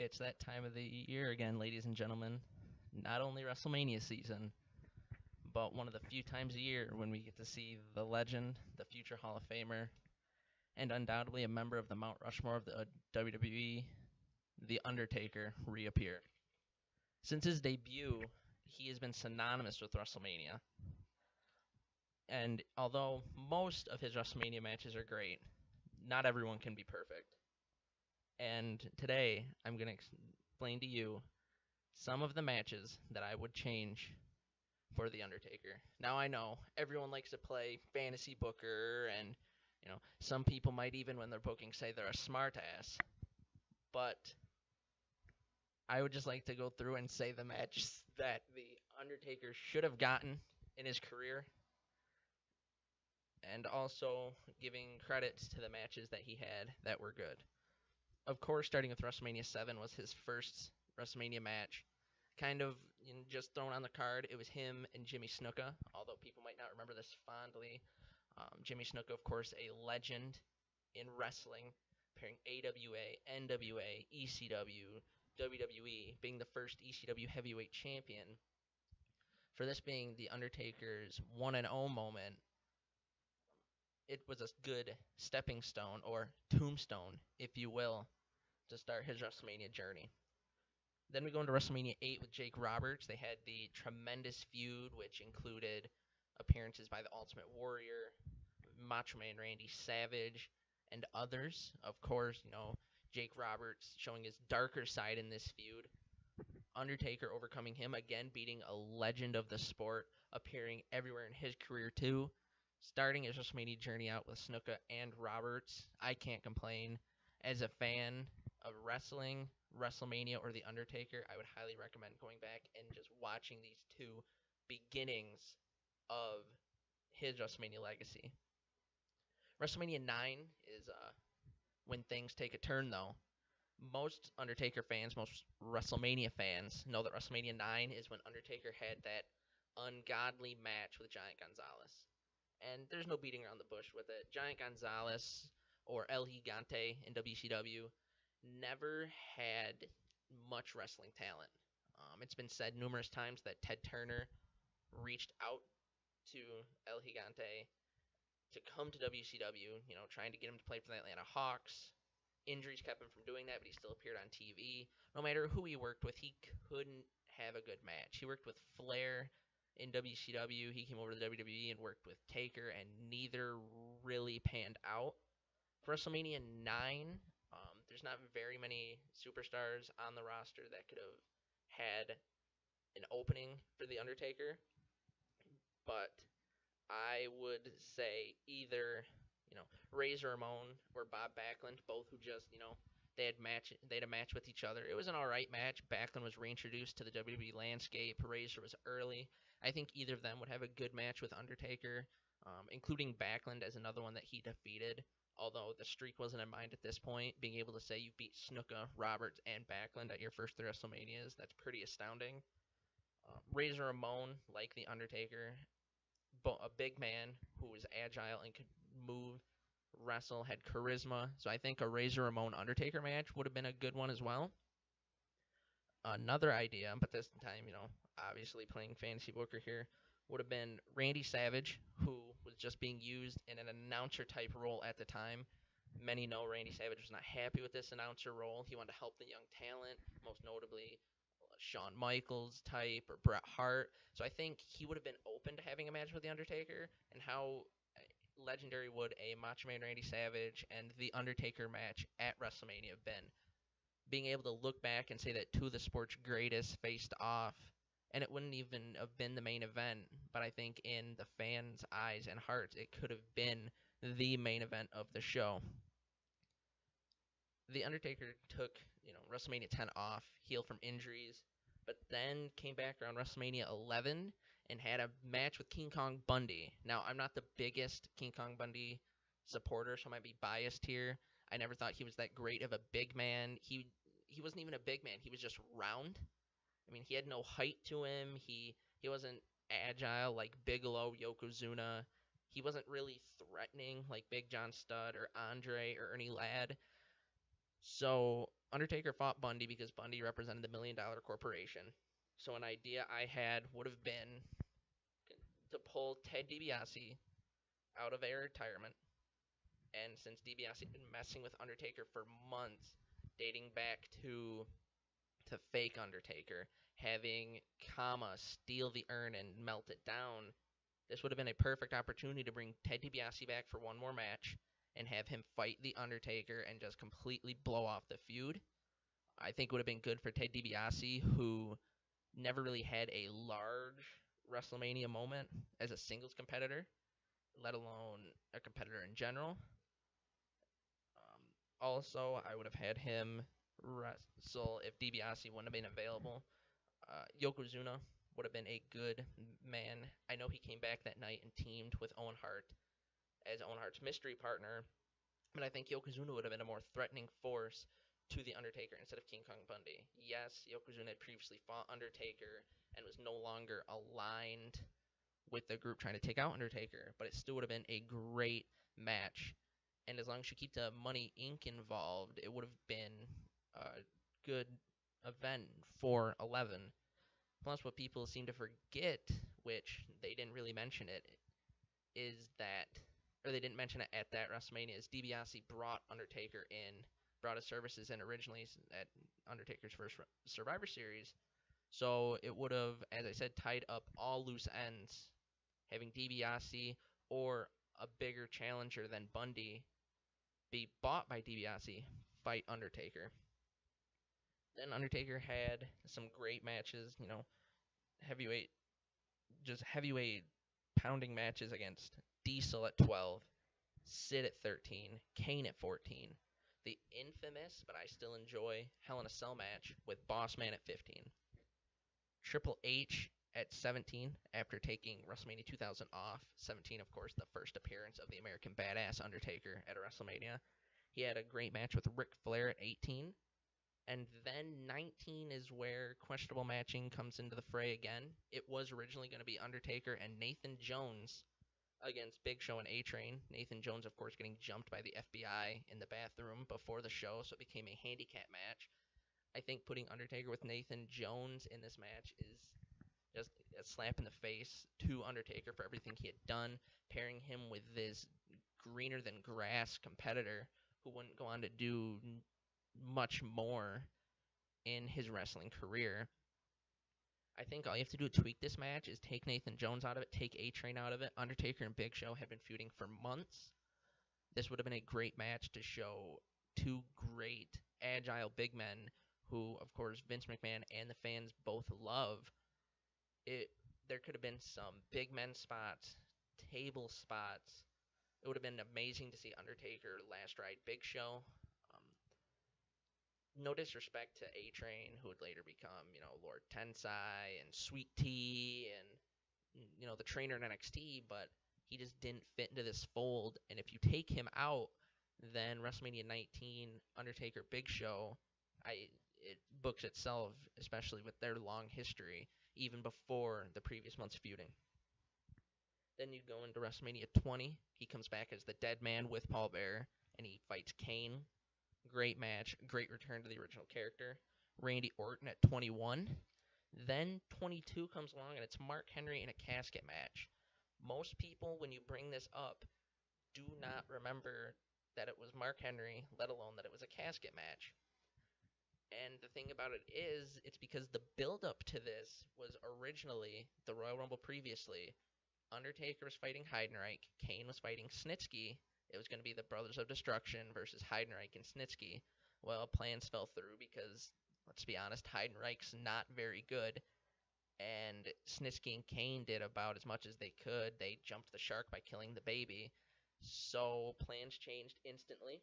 It's that time of the year again, ladies and gentlemen. Not only WrestleMania season, but one of the few times a year when we get to see the legend, the future Hall of Famer, and undoubtedly a member of the Mount Rushmore of the WWE, The Undertaker, reappear. Since his debut, he has been synonymous with WrestleMania. And although most of his WrestleMania matches are great, not everyone can be perfect. And today, I'm going to explain to you some of the matches that I would change for The Undertaker. Now, I know everyone likes to play fantasy booker, and some people might even, when they're booking, say they're a smartass. But I would just like to go through and say the matches that The Undertaker should have gotten in his career, and also giving credits to the matches that he had that were good. Of course, starting with WrestleMania 7 was his first WrestleMania match. Kind of just thrown on the card. It was him and Jimmy Snuka, although people might not remember this fondly. Jimmy Snuka, of course, a legend in wrestling, pairing AWA, NWA, ECW, WWE, being the first ECW heavyweight champion. For this being The Undertaker's 1-0 moment, it was a good stepping stone, or tombstone, if you will, to start his WrestleMania journey. Then we go into WrestleMania 8 with Jake Roberts. They had the tremendous feud, which included appearances by the Ultimate Warrior, Macho Man Randy Savage, and others. Of course, Jake Roberts showing his darker side in this feud. Undertaker overcoming him, again beating a legend of the sport, appearing everywhere in his career too. Starting his WrestleMania journey out with Snuka and Roberts. I can't complain. As a fan of wrestling, WrestleMania or The Undertaker, I would highly recommend going back and just watching these two beginnings of his WrestleMania legacy. WrestleMania 9 is when things take a turn, though. Most Undertaker fans, most WrestleMania fans know that WrestleMania 9 is when Undertaker had that ungodly match with Giant Gonzalez. And there's no beating around the bush with it. Giant Gonzalez, or El Gigante in WCW, never had much wrestling talent. It's been said numerous times that Ted Turner reached out to El Gigante to come to WCW, trying to get him to play for the Atlanta Hawks. Injuries kept him from doing that, but he still appeared on TV. No matter who he worked with, he couldn't have a good match. He worked with Flair in WCW. He came over to WWE and worked with Taker, and neither really panned out. For WrestleMania 9, there's not very many superstars on the roster that could have had an opening for The Undertaker, but I would say either, Razor Ramon or Bob Backlund, both who just, they had a match with each other. It was an alright match. Backlund was reintroduced to the WWE landscape. Razor was early. I think either of them would have a good match with Undertaker, including Backlund as another one that he defeated. Although the streak wasn't in mind at this point, being able to say you beat Snuka, Roberts, and Backlund at your first 3 WrestleManias, that's pretty astounding. Razor Ramon, like The Undertaker, a big man who was agile and could move, wrestle, had charisma. So I think a Razor Ramon Undertaker match would have been a good one as well. Another idea, but this time, obviously playing fantasy booker here, would have been Randy Savage, who was just being used in an announcer type role at the time. Many know Randy Savage was not happy with this announcer role. He wanted to help the young talent, most notably Shawn Michaels type or Bret Hart. So I think he would have been open to having a match with The Undertaker. And how legendary would a Macho Man Randy Savage and The Undertaker match at WrestleMania have been? Being able to look back and say that two of the sport's greatest faced off, and it wouldn't even have been the main event, but I think in the fans' eyes and hearts, it could have been the main event of the show. The Undertaker took, WrestleMania 10 off, healed from injuries, but then came back around WrestleMania 11 and had a match with King Kong Bundy. Now, I'm not the biggest King Kong Bundy supporter, so I might be biased here. I never thought he was that great of a big man. He wasn't even a big man. He was just round. I mean, he had no height to him. He wasn't agile like Bigelow, Yokozuna. He wasn't really threatening like Big John Studd or Andre or Ernie Ladd. So Undertaker fought Bundy because Bundy represented the $1 million corporation. So an idea I had would have been to pull Ted DiBiase out of a retirement. And since DiBiase had been messing with Undertaker for months, dating back to fake Undertaker, having Kama steal the urn and melt it down, this would have been a perfect opportunity to bring Ted DiBiase back for one more match and have him fight the Undertaker and just completely blow off the feud. I think would have been good for Ted DiBiase, who never really had a large WrestleMania moment as a singles competitor, let alone a competitor in general. Also, I would have had him wrestle if DiBiase wouldn't have been available. Yokozuna would have been a good man. I know he came back that night and teamed with Owen Hart as Owen Hart's mystery partner, but I think Yokozuna would have been a more threatening force to the Undertaker instead of King Kong Bundy. Yes, Yokozuna had previously fought Undertaker and was no longer aligned with the group trying to take out Undertaker, but it still would have been a great match. And as long as you keep the Money Inc. involved, it would have been a good event for 11. Plus, what people seem to forget, which they didn't really mention it, is that, or they didn't mention it at that WrestleMania, is DiBiase brought Undertaker in, brought his services in originally at Undertaker's first Survivor Series. So it would have, as I said, tied up all loose ends, having DiBiase or a bigger challenger than Bundy be bought by DiBiase, fight Undertaker. Then Undertaker had some great matches, heavyweight, just heavyweight pounding matches against Diesel at 12, Sid at 13, Kane at 14, the infamous, but I still enjoy, Hell in a Cell match with Boss Man at 15, Triple H at 17 after taking WrestleMania 2000 off. 17, of course, the first appearance of the American Badass Undertaker at a WrestleMania. He had a great match with Ric Flair at 18. And then 19 is where questionable matching comes into the fray again. It was originally going to be Undertaker and Nathan Jones against Big Show and A-Train. Nathan Jones, of course, getting jumped by the FBI in the bathroom before the show, so it became a handicap match. I think putting Undertaker with Nathan Jones in this match is just a slap in the face to Undertaker for everything he had done, pairing him with this greener than grass competitor who wouldn't go on to do much more in his wrestling career. I think all you have to do to tweak this match is take Nathan Jones out of it, take A-Train out of it. Undertaker and Big Show have been feuding for months. This would have been a great match to show two great, agile big men who, of course, Vince McMahon and the fans both love. There could have been some big men spots, table spots. It would have been amazing to see Undertaker last ride Big Show. No disrespect to A-Train, who would later become, Lord Tensai and Sweet Tea and, the trainer in NXT, but he just didn't fit into this fold. And if you take him out, then WrestleMania 19, Undertaker, Big Show, it books itself, especially with their long history, even before the previous month's feuding. Then you go into WrestleMania 20. He comes back as the Dead Man with Paul Bearer, and he fights Kane. Great match, great return to the original character. Randy Orton at 21. Then 22 comes along, and it's Mark Henry in a casket match. Most people, when you bring this up, do not remember that it was Mark Henry, let alone that it was a casket match. And the thing about it is, it's because the build-up to this was originally the Royal Rumble previously. Undertaker was fighting Heidenreich, Kane was fighting Snitsky. It was going to be the Brothers of Destruction versus Heidenreich and Snitsky. Well, plans fell through because, let's be honest, Heidenreich's not very good, and Snitsky and Kane did about as much as they could. They jumped the shark by killing the baby, so plans changed instantly.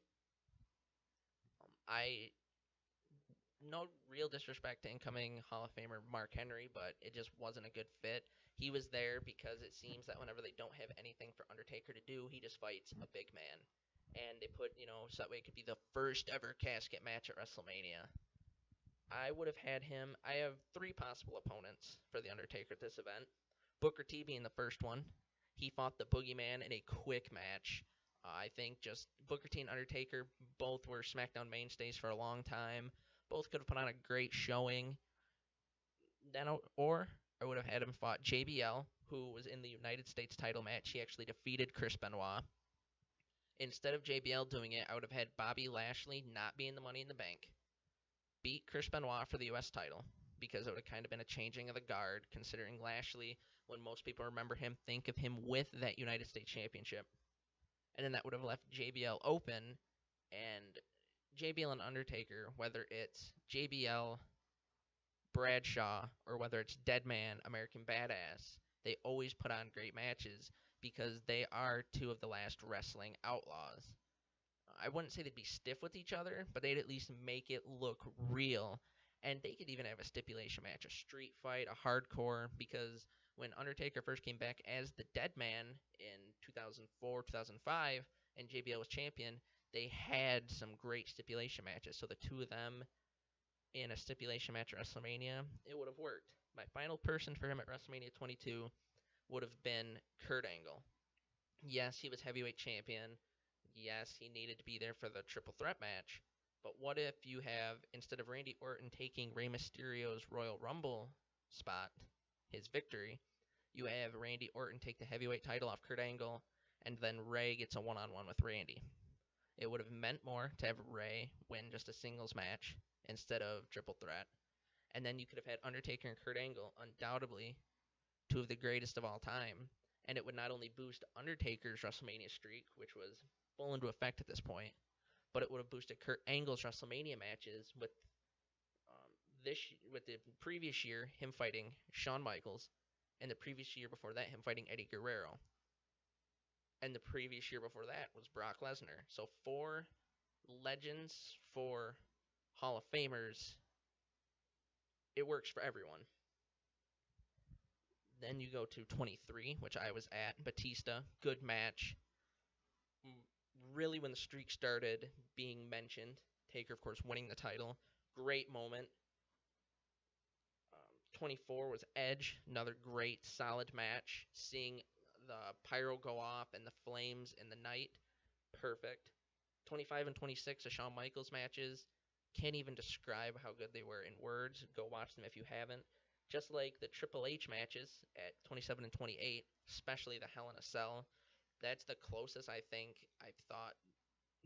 No real disrespect to incoming Hall of Famer Mark Henry, but it just wasn't a good fit. He was there because it seems that whenever they don't have anything for Undertaker to do, he just fights a big man. And they put, so that way it could be the first ever casket match at WrestleMania. I would have had him. I have three possible opponents for The Undertaker at this event. Booker T being the first one. He fought the Boogeyman in a quick match. I think just Booker T and Undertaker both were SmackDown mainstays for a long time. Both could have put on a great showing. Then, or I would have had him fought JBL, who was in the United States title match. He actually defeated Chris Benoit. Instead of JBL doing it, I would have had Bobby Lashley not be in the Money in the Bank, beat Chris Benoit for the U.S. title, because it would have kind of been a changing of the guard, considering Lashley, when most people remember him, think of him with that United States Championship. And then that would have left JBL open, and JBL and Undertaker, whether it's JBL, Bradshaw, or whether it's Deadman, American Badass, they always put on great matches because they are two of the last wrestling outlaws. I wouldn't say they'd be stiff with each other, but they'd at least make it look real. And they could even have a stipulation match, a street fight, a hardcore, because when Undertaker first came back as the Dead Man in 2004, 2005, and JBL was champion, they had some great stipulation matches. So the two of them in a stipulation match at WrestleMania, it would have worked. My final person for him at WrestleMania 22 would have been Kurt Angle. Yes, he was heavyweight champion. Yes, he needed to be there for the triple threat match. But what if you have, instead of Randy Orton taking Rey Mysterio's Royal Rumble spot, his victory, you have Randy Orton take the heavyweight title off Kurt Angle, and then Rey gets a one-on-one with Randy. It would have meant more to have Rey win just a singles match instead of triple threat. And then you could have had Undertaker and Kurt Angle, undoubtedly two of the greatest of all time. And it would not only boost Undertaker's WrestleMania streak, which was full into effect at this point, but it would have boosted Kurt Angle's WrestleMania matches with the previous year him fighting Shawn Michaels, and the previous year before that him fighting Eddie Guerrero, and the previous year before that was Brock Lesnar. So 4 legends, 4 Hall of Famers. It works for everyone. Then you go to 23, which I was at. Batista, good match. Really, when the streak started being mentioned, Taker, of course, winning the title. Great moment. 24 was Edge, another great, solid match. Seeing the pyro go off and the flames in the night, perfect. 25 and 26 are Shawn Michaels matches. Can't even describe how good they were in words. Go watch them if you haven't. Just like the Triple H matches at 27 and 28, especially the Hell in a Cell. That's the closest I think I've thought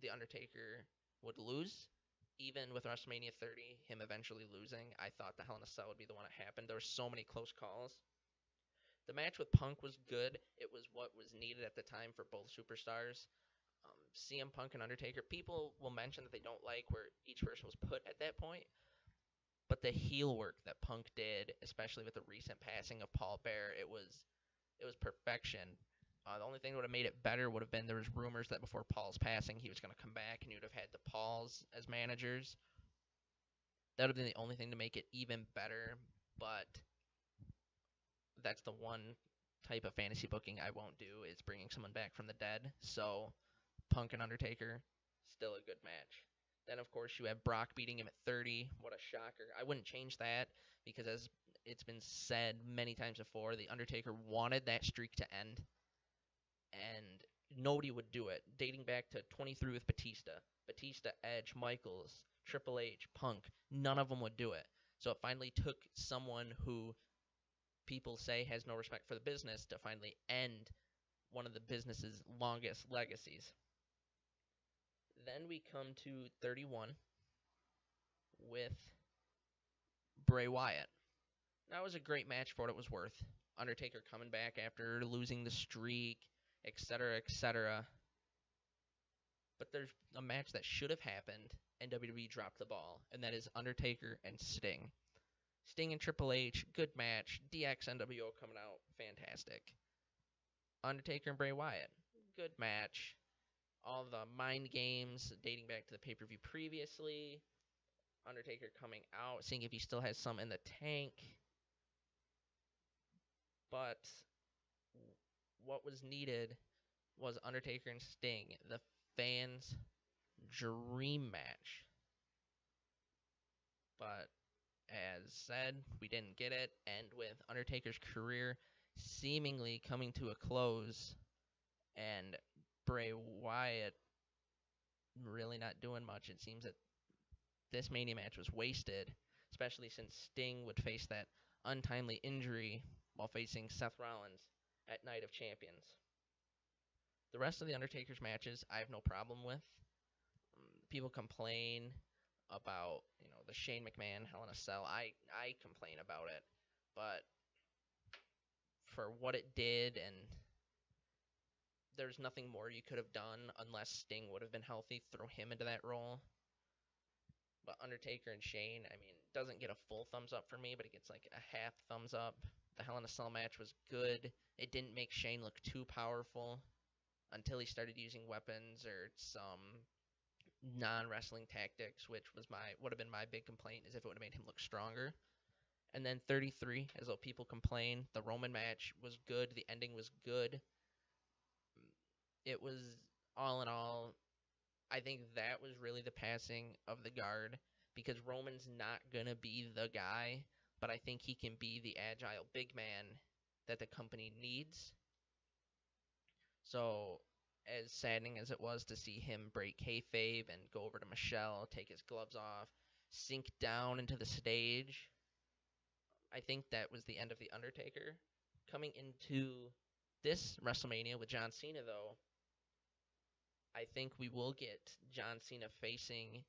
The Undertaker would lose. Even with WrestleMania 30, him eventually losing, I thought the Hell in a Cell would be the one that happened. There were so many close calls. The match with Punk was good. It was what was needed at the time for both superstars. CM Punk and Undertaker, people will mention that they don't like where each person was put at that point, but the heel work that Punk did, especially with the recent passing of Paul Bearer, it was perfection. The only thing that would have made it better would have been there was rumors that before Paul's passing he was going to come back and you would have had the Pauls as managers. That would have been the only thing to make it even better, but that's the one type of fantasy booking I won't do, is bringing someone back from the dead. So Punk and Undertaker, still a good match. Then, of course, you have Brock beating him at 30. What a shocker. I wouldn't change that because, as it's been said many times before, The Undertaker wanted that streak to end, and nobody would do it. Dating back to 23 with Batista, Edge, Michaels, Triple H, Punk, none of them would do it. So it finally took someone who people say has no respect for the business to finally end one of the business's longest legacies. Then we come to 31 with Bray Wyatt. That was a great match for what it was worth. Undertaker coming back after losing the streak, etc., etc. But there's a match that should have happened, and WWE dropped the ball, and that is Undertaker and Sting. Sting and Triple H, good match. DX NWO coming out, fantastic. Undertaker and Bray Wyatt, good match. All the mind games dating back to the pay-per-view previously. Undertaker coming out, seeing if he still has some in the tank. But what was needed was Undertaker and Sting, the fans' dream match. But as said, we didn't get it, and with Undertaker's career seemingly coming to a close and Bray Wyatt really not doing much. It seems that this Mania match was wasted, especially since Sting would face that untimely injury while facing Seth Rollins at Night of Champions. The rest of the Undertaker's matches I have no problem with. People complain about, the Shane McMahon Hell in a Cell. I complain about it, but for what it did, and there's nothing more you could have done unless Sting would have been healthy. Throw him into that role. But Undertaker and Shane, doesn't get a full thumbs up for me, but it gets like a half thumbs up. The Hell in a Cell match was good. It didn't make Shane look too powerful until he started using weapons or some non-wrestling tactics, which would have been my big complaint, is if it would have made him look stronger. And then 33, as though people complain, the Roman match was good. The ending was good. It was, all in all, I think that was really the passing of the guard, because Roman's not going to be the guy, but I think he can be the agile big man that the company needs. So, as saddening as it was to see him break kayfabe and go over to Michelle, take his gloves off, sink down into the stage, I think that was the end of The Undertaker. Coming into this WrestleMania with John Cena, though, I think we will get John Cena facing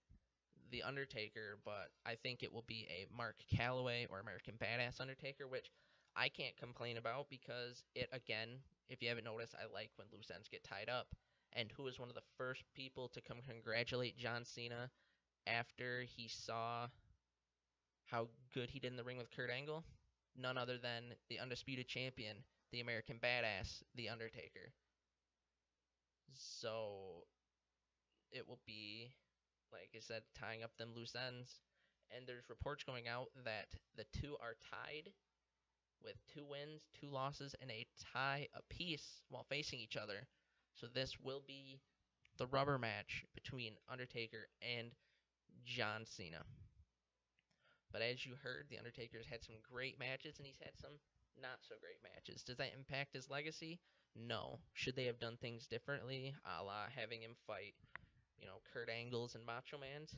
The Undertaker, but I think it will be a Mark Calloway or American Badass Undertaker, which I can't complain about because again, if you haven't noticed, I like when loose ends get tied up. And who was one of the first people to come congratulate John Cena after he saw how good he did in the ring with Kurt Angle? None other than the undisputed champion, the American Badass, The Undertaker. So it will be, like I said, tying up them loose ends. And there's reports going out that the two are tied with 2 wins, 2 losses, and a tie apiece while facing each other. So this will be the rubber match between Undertaker and John Cena. But as you heard, The Undertaker's had some great matches, and he's had some not so great matches. Does that impact his legacy? No. Should they have done things differently, a la having him fight, Kurt Angles and Macho Man's?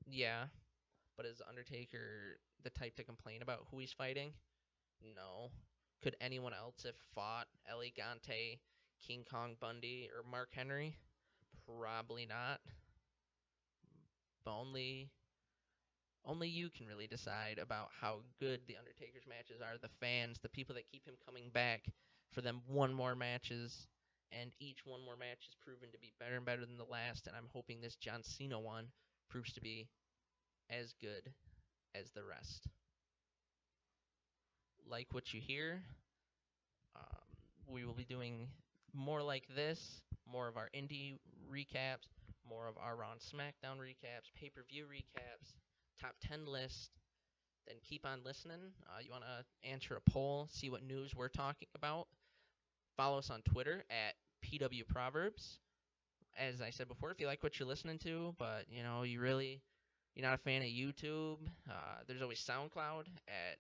Yeah. But is Undertaker the type to complain about who he's fighting? No. Could anyone else have fought Elegante, King Kong Bundy, or Mark Henry? Probably not. But only you can really decide about how good the Undertaker's matches are. The fans, the people that keep him coming back for them one more matches, and each one more match is proven to be better and better than the last, and I'm hoping this John Cena one proves to be as good as the rest. Like what you hear, we will be doing more like this, more of our indie recaps, more of our Raw and SmackDown recaps, pay-per-view recaps, top 10 list. Then keep on listening. You want to answer a poll, see what news we're talking about. Follow us on Twitter at PWProverbs. As I said before, if you like what you're listening to, but you're not a fan of YouTube, there's always SoundCloud at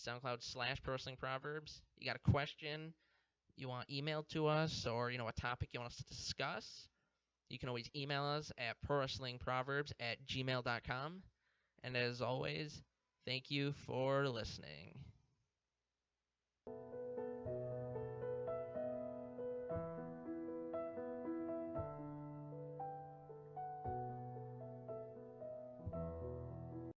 SoundCloud/ProWrestlingProverbs. You got a question you want emailed to us, or a topic you want us to discuss, you can always email us at ProWrestlingProverbs@gmail.com. And as always, thank you for listening.